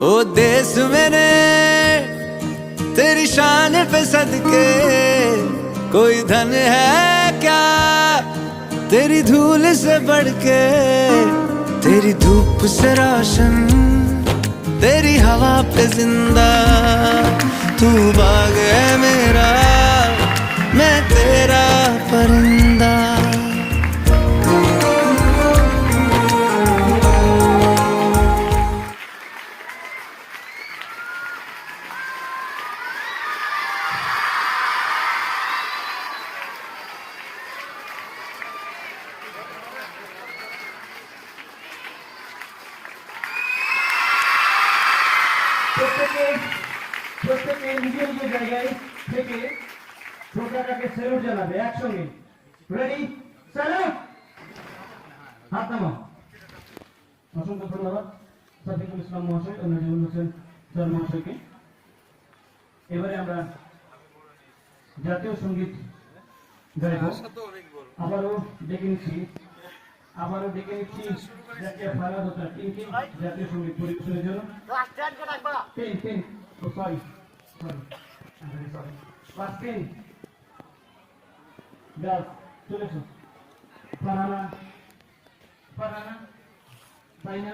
ओ देश मेरे तेरी शान पे सदके कोई धन है क्या तेरी धूल से बढ़ के, तेरी धूप से रोशन तेरी हवा पे जिंदा, तू बाग है मेरा मैं तेरा परिंदा। প্রত্যেকে নিজের নিজের জায়গায় থেকে পতাকাকে স্যালুট জানাবে একসঙ্গে। রেডি, স্যালুট, হাত নামাও। অসংখ্য ধন্যবাদ সাদিকুল ইসলাম মহাশয় ও নাজিমুল হোসেন স্যার মহাশয়কে। এবারে আমরা জাতীয় সঙ্গীত গাইব। আবারও ডেকে নিচ্ছি জাতীয় ফারাদ ও তার টিমকে জাতীয় সঙ্গীত পরিবেশনের জন্য। চলে এসো। ফারহানা, তাইনা,